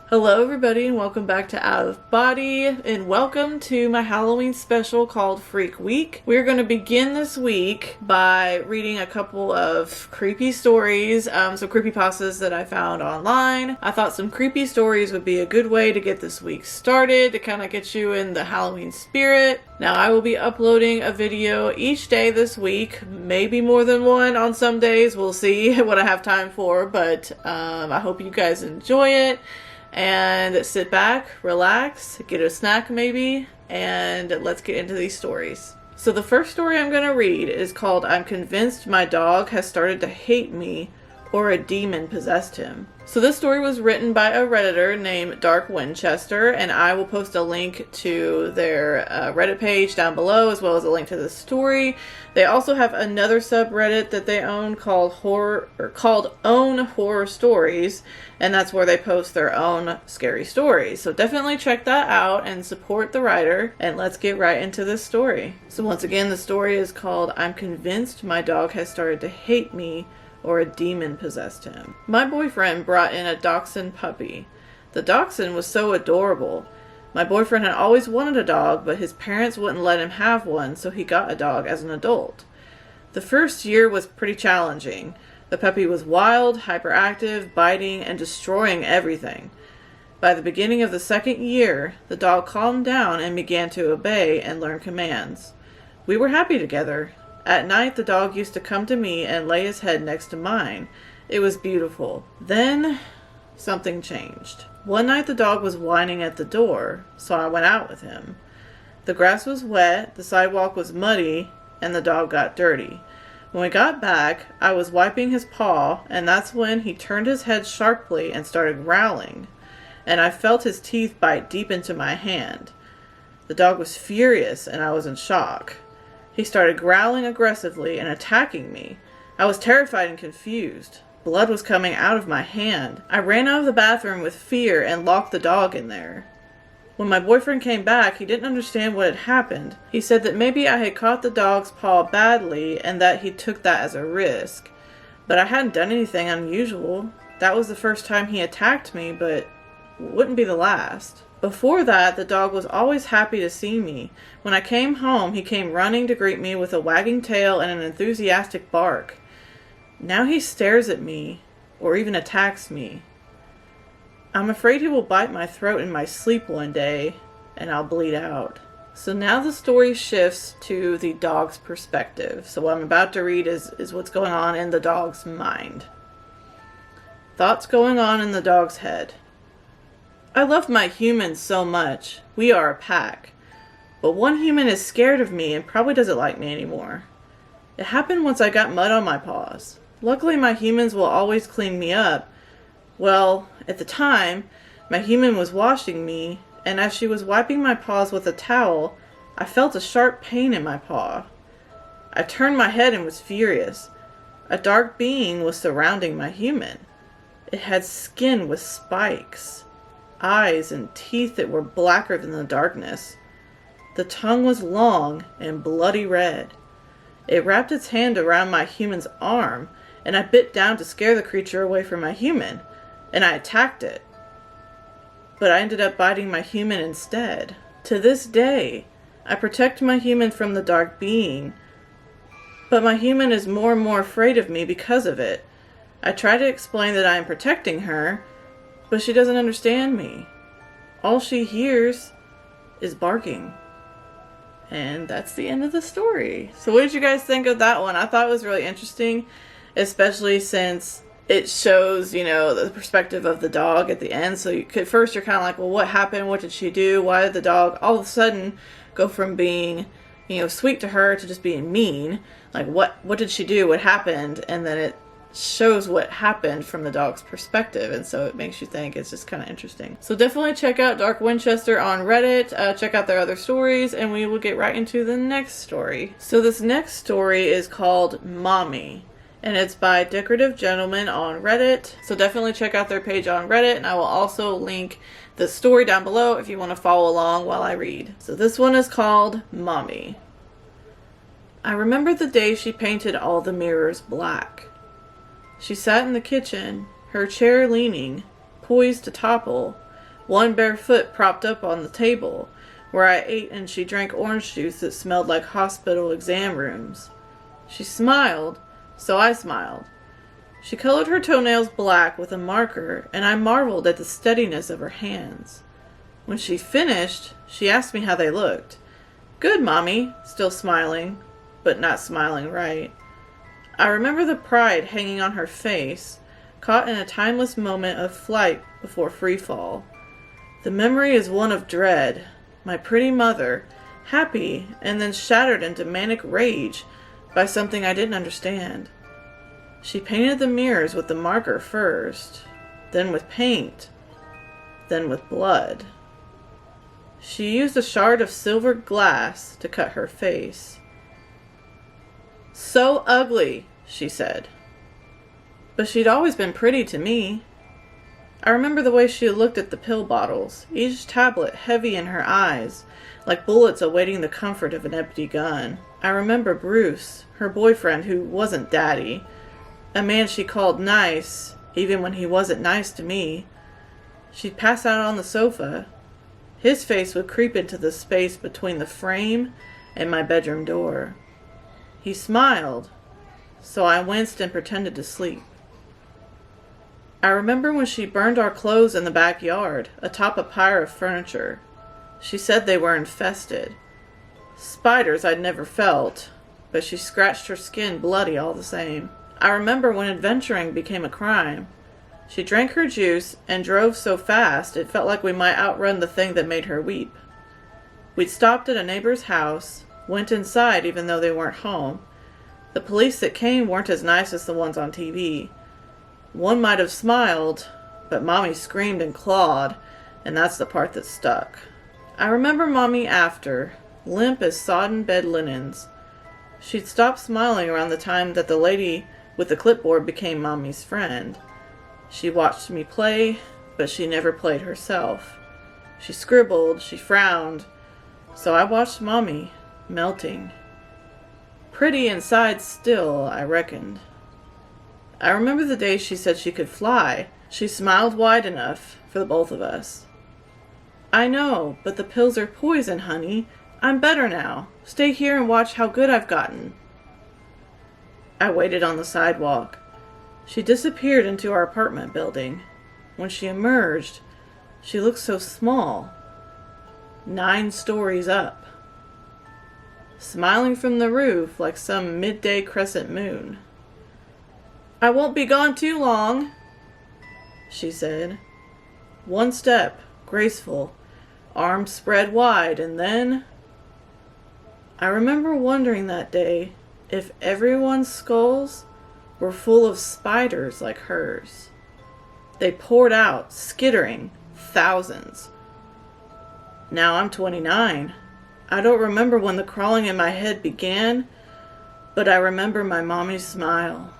Hello everybody and welcome back to Out of Body, and welcome to my Halloween special called Freak Week. We're going to begin this week by reading a couple of creepy stories, some creepypastas that I found online. I thought some creepy stories would be a good way to get this week started, to kind of get you in the Halloween spirit. Now I will be uploading a video each day this week, maybe more than one on some days. We'll see what I have time for, but I hope you guys enjoy it. And sit back, relax, get a snack maybe, and let's get into these stories. So the first story I'm going to read is called I'm Convinced My Dog Has Started to Hate Me or a Demon Possessed Him. So this story was written by a Redditor named Dark Winchester, and I will post a link to their Reddit page down below, as well as a link to the story. They also have another subreddit that they own called Own Horror Stories, and that's where they post their own scary stories. So definitely check that out and support the writer, and let's get right into this story. So once again, the story is called I'm Convinced My Dog Has Started to Hate Me or a Demon Possessed Him. My boyfriend brought in a dachshund puppy. The dachshund was so adorable. My boyfriend had always wanted a dog, but his parents wouldn't let him have one, so he got a dog as an adult. The first year was pretty challenging. The puppy was wild, hyperactive, biting, and destroying everything. By the beginning of the second year, the dog calmed down and began to obey and learn commands. We were happy together. At night, the dog used to come to me and lay his head next to mine. It was beautiful. Then, something changed. One night, the dog was whining at the door, so I went out with him. The grass was wet, the sidewalk was muddy, and the dog got dirty. When we got back, I was wiping his paw, and that's when he turned his head sharply and started growling, and I felt his teeth bite deep into my hand. The dog was furious, and I was in shock. He started growling aggressively and attacking me. I was terrified and confused. Blood was coming out of my hand. I ran out of the bathroom with fear and locked the dog in there. When my boyfriend came back, he didn't understand what had happened. He said that maybe I had caught the dog's paw badly and that he took that as a risk. But I hadn't done anything unusual. That was the first time he attacked me, but wouldn't be the last. Before that, the dog was always happy to see me. When I came home, he came running to greet me with a wagging tail and an enthusiastic bark. Now he stares at me, or even attacks me. I'm afraid he will bite my throat in my sleep one day, and I'll bleed out. So now the story shifts to the dog's perspective. So what I'm about to read is what's going on in the dog's mind. Thoughts going on in the dog's head. I love my humans so much. We are a pack. But one human is scared of me and probably doesn't like me anymore. It happened once I got mud on my paws. Luckily, my humans will always clean me up. Well, at the time, my human was washing me, and as she was wiping my paws with a towel, I felt a sharp pain in my paw. I turned my head and was furious. A dark being was surrounding my human. It had skin with spikes, eyes and teeth that were blacker than the darkness. The tongue was long and bloody red. It wrapped its hand around my human's arm, and I bit down to scare the creature away from my human, and I attacked it. But I ended up biting my human instead. To this day, I protect my human from the dark being, but my human is more and more afraid of me because of it. I try to explain that I am protecting her, but she doesn't understand me. All she hears is barking. And that's the end of the story. So what did you guys think of that one? I thought it was really interesting, especially since it shows, the perspective of the dog at the end. So at first you're kind of like, well, what happened? What did she do? Why did the dog all of a sudden go from being, sweet to her to just being mean? Like, what did she do? What happened? And then it shows what happened from the dog's perspective, and so it makes you think. It's just kind of interesting. So definitely check out Dark Winchester on Reddit, check out their other stories, and we will get right into the next story. So this next story is called Mommy, and it's by Decorative Gentleman on Reddit. So definitely check out their page on Reddit, and I will also link the story down below if you want to follow along while I read. So this one is called Mommy. I remember the day she painted all the mirrors black. She sat in the kitchen, her chair leaning, poised to topple, one bare foot propped up on the table, where I ate and she drank orange juice that smelled like hospital exam rooms. She smiled, so I smiled. She colored her toenails black with a marker, and I marveled at the steadiness of her hands. When she finished, she asked me how they looked. Good, Mommy, still smiling, but not smiling right. I remember the pride hanging on her face, caught in a timeless moment of flight before free fall. The memory is one of dread. My pretty mother, happy and then shattered into manic rage by something I didn't understand. She painted the mirrors with the marker first, then with paint, then with blood. She used a shard of silver glass to cut her face. So ugly, she said. But she'd always been pretty to me. I remember the way she looked at the pill bottles, each tablet heavy in her eyes, like bullets awaiting the comfort of an empty gun. I remember Bruce, her boyfriend who wasn't daddy, a man she called nice, even when he wasn't nice to me. She'd pass out on the sofa. His face would creep into the space between the frame and my bedroom door. He smiled, so I winced and pretended to sleep. I remember when she burned our clothes in the backyard, atop a pile of furniture. She said they were infested. Spiders I'd never felt, but she scratched her skin bloody all the same. I remember when adventuring became a crime. She drank her juice and drove so fast it felt like we might outrun the thing that made her weep. We'd stopped at a neighbor's house, went inside even though they weren't home. The police that came weren't as nice as the ones on TV. One might have smiled, but Mommy screamed and clawed, and that's the part that stuck. I remember Mommy after, limp as sodden bed linens. She'd stopped smiling around the time that the lady with the clipboard became Mommy's friend. She watched me play, but she never played herself. She scribbled, she frowned, so I watched Mommy melting. Pretty inside still, I reckoned. I remember the day she said she could fly. She smiled wide enough for the both of us. I know, but the pills are poison, honey. I'm better now. Stay here and watch how good I've gotten. I waited on the sidewalk. She disappeared into our apartment building. When she emerged, she looked so small. 9 stories up. Smiling from the roof like some midday crescent moon. I won't be gone too long, she said. One step, graceful, arms spread wide, and then... I remember wondering that day if everyone's skulls were full of spiders like hers. They poured out, skittering, thousands. Now I'm 29. I don't remember when the crawling in my head began, but I remember my mommy's smile.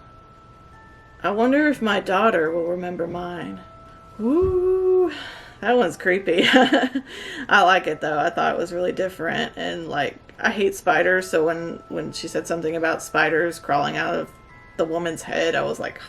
I wonder if my daughter will remember mine. Woo! That one's creepy. I like it though. I thought it was really different, and like, I hate spiders, so when she said something about spiders crawling out of the woman's head, I was like,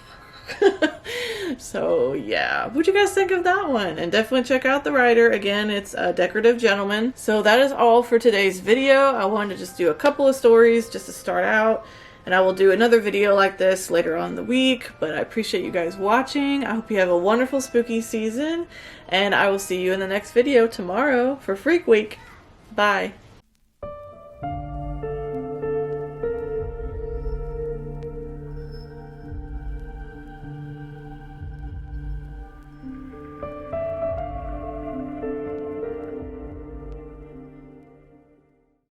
so yeah. What'd you guys think of that one? And definitely check out the writer. Again, it's a Decorative Gentleman. So that is all for today's video. I wanted to just do a couple of stories just to start out, and I will do another video like this later on in the week, but I appreciate you guys watching. I hope you have a wonderful spooky season, and I will see you in the next video tomorrow for Freak Week. Bye.